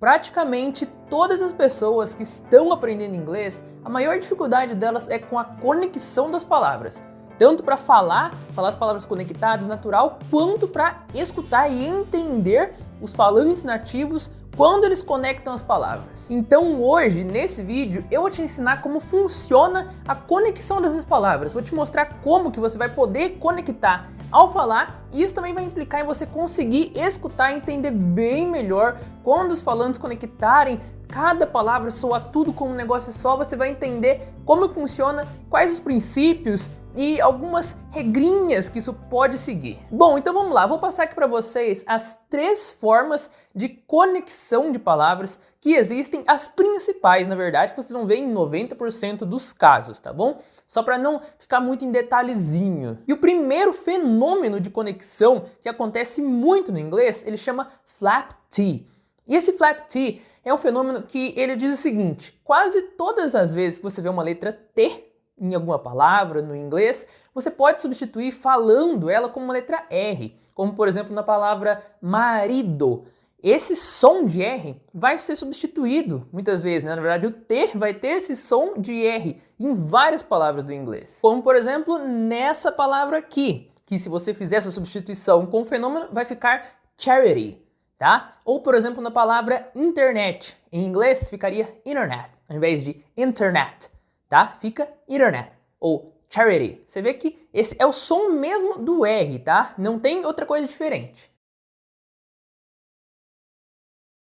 Praticamente todas as pessoas que estão aprendendo inglês, a maior dificuldade delas é com a conexão das palavras. Tanto para falar as palavras conectadas, natural, quanto para escutar e entender os falantes nativos quando eles conectam as palavras. Então hoje, nesse vídeo, eu vou te ensinar como funciona a conexão dessas palavras. Vou te mostrar como que você vai poder conectar ao falar, e isso também vai implicar em você conseguir escutar e entender bem melhor quando os falantes conectarem. Cada palavra soa tudo como um negócio só, você vai entender como funciona, quais os princípios e algumas regrinhas que isso pode seguir. Bom, então vamos lá, vou passar aqui para vocês as 3 formas de conexão de palavras que existem, as principais, na verdade, que vocês vão ver em 90% dos casos, tá bom? Só para não ficar muito em detalhezinho. E o primeiro fenômeno de conexão que acontece muito no inglês, ele chama flap T. E esse flap T é um fenômeno que ele diz o seguinte: quase todas as vezes que você vê uma letra T em alguma palavra no inglês, você pode substituir falando ela como uma letra R, como por exemplo na palavra marido. Esse som de R vai ser substituído muitas vezes, né? Na verdade o T vai ter esse som de R em várias palavras do inglês. Como por exemplo nessa palavra aqui, que se você fizer essa substituição com o fenômeno vai ficar charity, tá? Ou por exemplo na palavra internet, em inglês ficaria internet, ao invés de internet, tá? Fica internet ou charity. Você vê que esse é o som mesmo do R, tá? Não tem outra coisa diferente.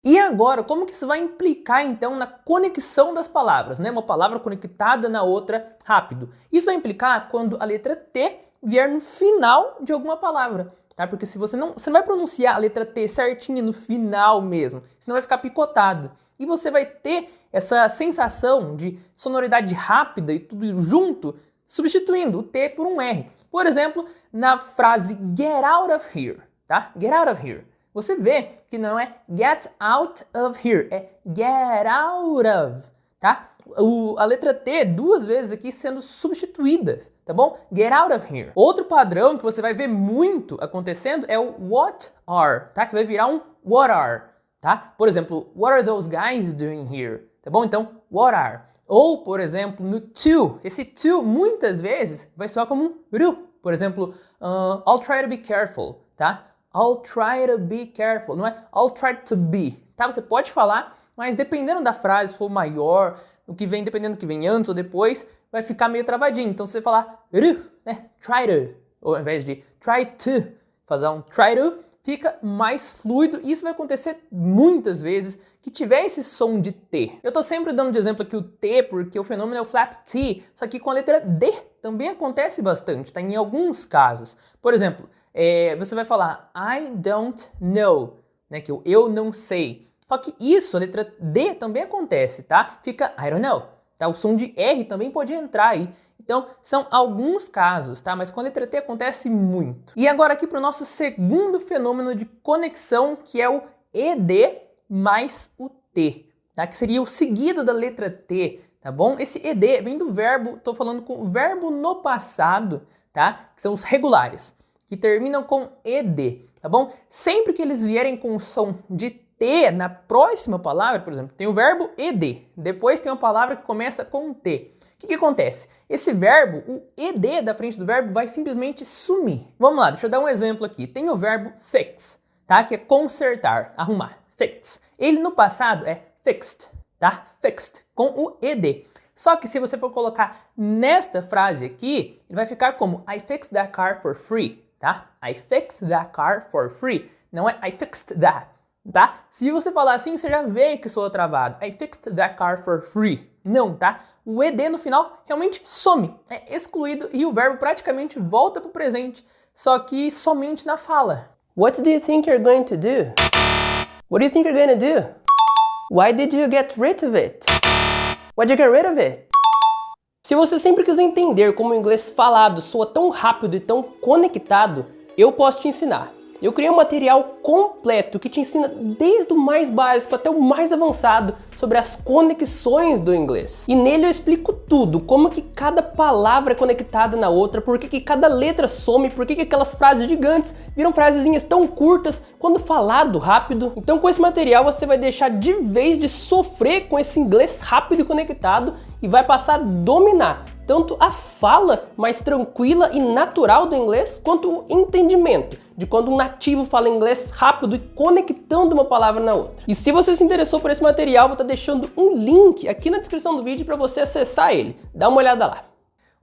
E agora, como que isso vai implicar então na conexão das palavras, né? Uma palavra conectada na outra rápido. Isso vai implicar quando a letra T vier no final de alguma palavra, tá? Porque se você não vai pronunciar a letra T certinha no final mesmo, senão vai ficar picotado. E você vai ter essa sensação de sonoridade rápida e tudo junto, substituindo o T por um R. Por exemplo, na frase get out of here, tá? Get out of here. Você vê que não é get out of here, é get out of, tá? A letra T 2 vezes aqui sendo substituídas, tá bom? Get out of here. Outro padrão que você vai ver muito acontecendo é o what are, tá? Que vai virar um what are, tá? Por exemplo, what are those guys doing here? Tá bom? Então, what are. Ou, por exemplo, no to. Esse to muitas vezes vai soar como um ru. Por exemplo, I'll try to be careful, tá? I'll try to be careful, não é I'll try to be, tá? Você pode falar, mas dependendo da frase, se for maior, dependendo do que vem antes ou depois, vai ficar meio travadinho. Então, se você falar né? Try to, ou ao invés de try to, fazer um try to, fica mais fluido. E isso vai acontecer muitas vezes que tiver esse som de T. Eu tô sempre dando de exemplo aqui o T, porque o fenômeno é o flap T, só que com a letra D também acontece bastante, tá? Em alguns casos. Por exemplo, você vai falar I don't know, né? Que eu não sei. Só que isso, a letra D também acontece, tá? Fica I don't know, tá? O som de R também pode entrar aí. Então, são alguns casos, tá? Mas com a letra T acontece muito. E agora aqui para o nosso segundo fenômeno de conexão, que é o ED mais o T, tá? Que seria o seguido da letra T, tá bom? Esse ED vem do verbo, tô falando com o verbo no passado, tá? Que são os regulares, que terminam com ED, tá bom? Sempre que eles vierem com o som de T na próxima palavra, por exemplo, tem o verbo ED, depois tem uma palavra que começa com T. O que acontece? Esse verbo, o ED da frente do verbo vai simplesmente sumir. Vamos lá, deixa eu dar um exemplo aqui. Tem o verbo fix, tá? Que é consertar, arrumar, fix. Ele no passado é fixed, tá? Fixed, com o ED. Só que se você for colocar nesta frase aqui, ele vai ficar como I fixed that car for free, tá? I fixed that car for free. Não é I fixed that, tá? Se você falar assim, você já vê que soa travado. I fixed that car for free. Não, tá? O ED no final realmente some, é excluído e o verbo praticamente volta para o presente, só que somente na fala. What do you think you're going to do? What do you think you're going to do? Why did you get rid of it? Why'd you get rid of it? Se você sempre quiser entender como o inglês falado soa tão rápido e tão conectado, eu posso te ensinar. Eu criei um material completo que te ensina desde o mais básico até o mais avançado sobre as conexões do inglês. E nele eu explico tudo, como que cada palavra é conectada na outra, por que cada letra some, por que aquelas frases gigantes viram frasezinhas tão curtas quando falado rápido. Então com esse material você vai deixar de vez de sofrer com esse inglês rápido e conectado e vai passar a dominar tanto a fala mais tranquila e natural do inglês, quanto o entendimento de quando um nativo fala inglês rápido e conectando uma palavra na outra. E se você se interessou por esse material, vou estar deixando um link aqui na descrição do vídeo para você acessar ele. Dá uma olhada lá.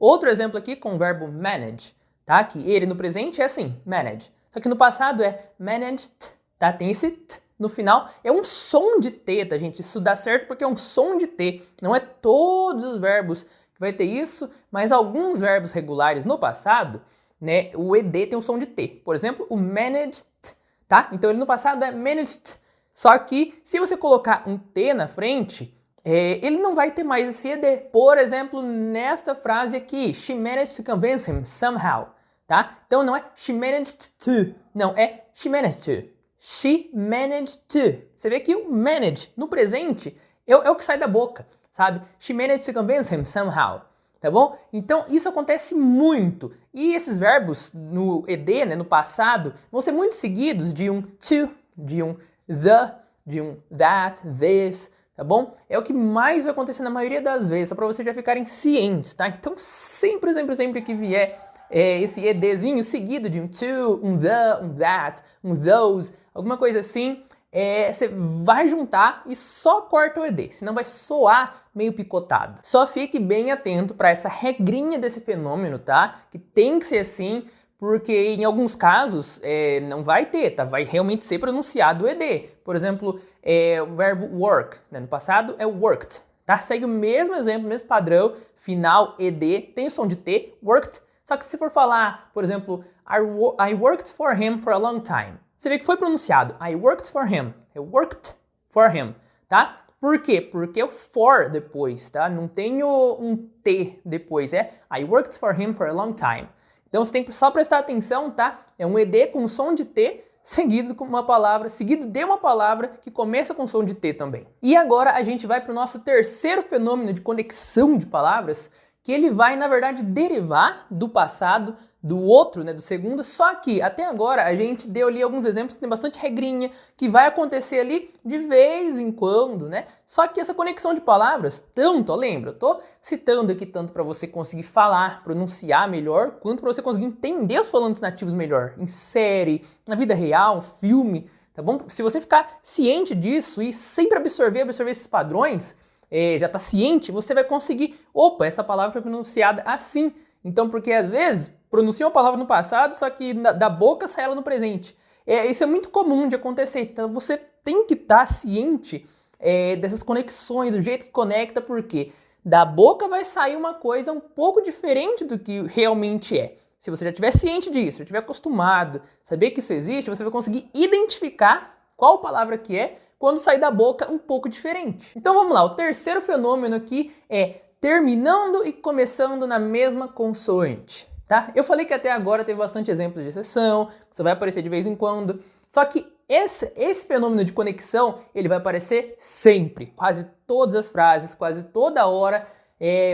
Outro exemplo aqui com o verbo manage, tá? Que ele no presente é assim, manage. Só que no passado é managed, tá? Tem esse t no final. É um som de T, tá, gente? Isso dá certo porque é um som de T. Não é todos os verbos vai ter isso, mas alguns verbos regulares no passado, né, o ED tem um som de T. Por exemplo, o managed, tá? Então ele no passado é managed. Só que se você colocar um T na frente, ele não vai ter mais esse ED. Por exemplo, nesta frase aqui, she managed to convince him somehow, tá? Então não é she managed to, não, é she managed to. She managed to. Você vê que o manage no presente é o que sai da boca, sabe? She managed to convince him somehow, tá bom? Então isso acontece muito. E esses verbos no ED, né, no passado, vão ser muito seguidos de um to, de um the, de um that, this, tá bom? É o que mais vai acontecer na maioria das vezes, só para vocês já ficarem cientes, tá? Então sempre que vier esse EDzinho seguido de um to, um the, um that, um those, alguma coisa assim, você vai juntar e só corta o ED, senão vai soar meio picotado. Só fique bem atento para essa regrinha desse fenômeno, tá? Que tem que ser assim, porque em alguns casos não vai ter, tá? Vai realmente ser pronunciado o ED. Por exemplo, o verbo work, né? No passado é worked, tá? Segue o mesmo exemplo, mesmo padrão, final ED, tem o som de T, worked. Só que se for falar, por exemplo, I worked for him for a long time. Você vê que foi pronunciado I worked for him. Eu worked for him, tá? Por quê? Porque o for depois, tá? Não tem um T depois, I worked for him for a long time. Então você tem que só prestar atenção, tá? É um ED com som de T seguido com uma palavra, seguido de uma palavra que começa com som de T também. E agora a gente vai para o nosso terceiro fenômeno de conexão de palavras, que ele vai, na verdade, derivar do passado, do outro, né, do segundo, só que até agora a gente deu ali alguns exemplos, tem bastante regrinha, que vai acontecer ali de vez em quando, né? Só que essa conexão de palavras, lembra, eu tô citando aqui tanto para você conseguir falar, pronunciar melhor, quanto para você conseguir entender os falantes nativos melhor, em série, na vida real, filme, tá bom? Se você ficar ciente disso e sempre absorver esses padrões, já está ciente, você vai conseguir, essa palavra foi pronunciada assim. Então, porque às vezes pronuncia uma palavra no passado, só que da boca sai ela no presente. Isso é muito comum de acontecer. Então, você tem que estar ciente dessas conexões, do jeito que conecta, porque da boca vai sair uma coisa um pouco diferente do que realmente é. Se você já estiver ciente disso, já estiver acostumado, saber que isso existe, você vai conseguir identificar qual palavra que é quando sair da boca um pouco diferente. Então vamos lá, o terceiro fenômeno aqui é terminando e começando na mesma consoante, tá? Eu falei que até agora teve bastante exemplos de exceção, que isso vai aparecer de vez em quando, só que esse fenômeno de conexão, ele vai aparecer sempre, quase todas as frases, quase toda hora,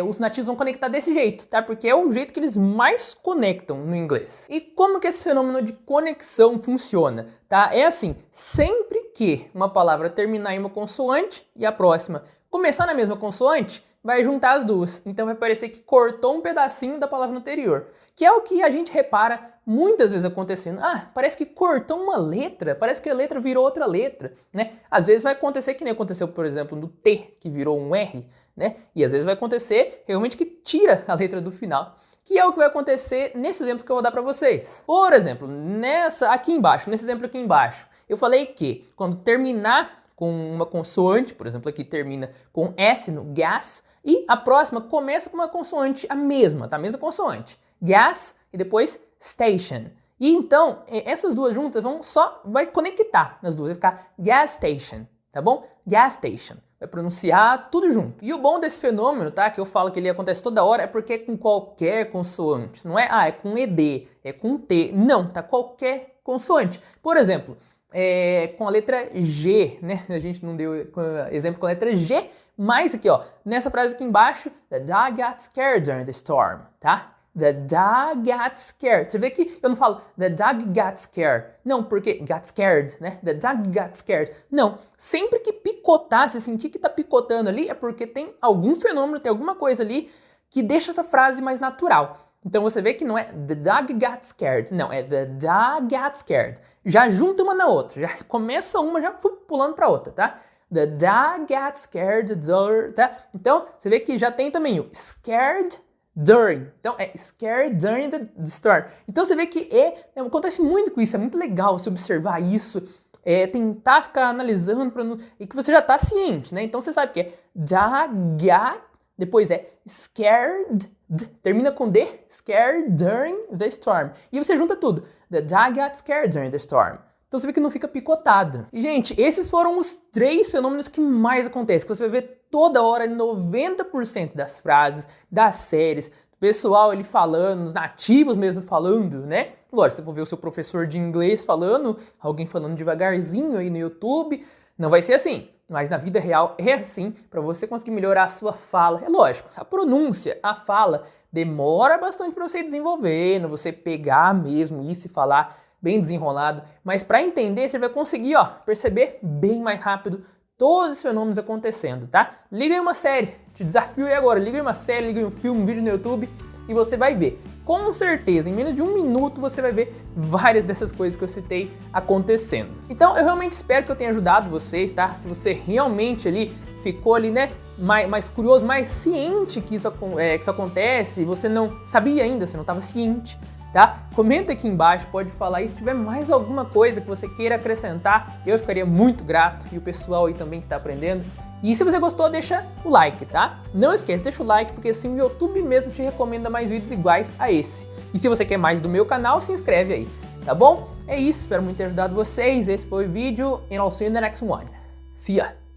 os nativos vão conectar desse jeito, tá? Porque é o jeito que eles mais conectam no inglês. E como que esse fenômeno de conexão funciona, tá? É assim, sempre que uma palavra terminar em uma consoante e a próxima começar na mesma consoante, vai juntar as duas. Então vai parecer que cortou um pedacinho da palavra anterior, que é o que a gente repara muitas vezes acontecendo. Parece que cortou uma letra, parece que a letra virou outra letra, né? Às vezes vai acontecer que nem aconteceu, por exemplo, no T, que virou um R, né? E às vezes vai acontecer realmente que tira a letra do final, que é o que vai acontecer nesse exemplo que eu vou dar para vocês. Por exemplo, nesse exemplo aqui embaixo, eu falei que quando terminar com uma consoante, por exemplo, aqui termina com S no gas, e a próxima começa com uma consoante, a mesma consoante. Gas e depois station. E então, essas duas juntas vai conectar nas duas, vai ficar gas station, tá bom? Gas station. Vai pronunciar tudo junto. E o bom desse fenômeno, tá, que eu falo que ele acontece toda hora, é porque é com qualquer consoante. Não é, é com ED, é com T. Não, tá? Qualquer consoante. Por exemplo, com a letra G, né? A gente não deu exemplo com a letra G, mas aqui, ó, nessa frase aqui embaixo, the dog got scared during the storm, tá? The dog got scared. Você vê que eu não falo the dog got scared. Não, porque got scared, né? The dog got scared. Não. Sempre que picotar, se sentir que tá picotando ali, é porque tem algum fenômeno, tem alguma coisa ali que deixa essa frase mais natural. Então você vê que não é the dog got scared. Não, é the dog got scared. Já junta uma na outra. Já começa uma, já pulando pra outra, tá? The dog got scared, tá? Então, você vê que já tem também o scared during. Então, é scared during the storm. Então, você vê que acontece muito com isso. É muito legal você observar isso. Tentar ficar analisando e que você já tá ciente, né? Então, você sabe que é dog got, depois é scared, termina com D, scared during the storm. E você junta tudo. The dog got scared during the storm. Então você vê que não fica picotado. E, gente, esses foram os 3 fenômenos que mais acontecem, que você vai ver toda hora, 90% das frases, das séries, do pessoal ali falando, os nativos mesmo falando, né? Lógico, você for ver o seu professor de inglês falando, alguém falando devagarzinho aí no YouTube, não vai ser assim. Mas na vida real é assim, para você conseguir melhorar a sua fala. É lógico, a pronúncia, a fala, demora bastante para você ir desenvolvendo, você pegar mesmo isso e falar bem desenrolado, mas para entender você vai conseguir, ó, perceber bem mais rápido todos os fenômenos acontecendo, tá? Liga aí uma série, te desafio aí agora, liga aí uma série, liga aí um filme, um vídeo no YouTube e você vai ver. Com certeza, em menos de 1 minuto você vai ver várias dessas coisas que eu citei acontecendo. Então eu realmente espero que eu tenha ajudado vocês, tá? Se você realmente ali ficou ali, né, mais curioso, mais ciente que isso acontece, você não sabia ainda, você não estava ciente, tá? Comenta aqui embaixo, pode falar aí se tiver mais alguma coisa que você queira acrescentar, eu ficaria muito grato e o pessoal aí também que está aprendendo. E se você gostou, deixa o like, tá? Não esquece, deixa o like, porque assim o YouTube mesmo te recomenda mais vídeos iguais a esse. E se você quer mais do meu canal, se inscreve aí, tá bom? É isso, espero muito ter ajudado vocês, esse foi o vídeo and I'll see you in the next one. See ya!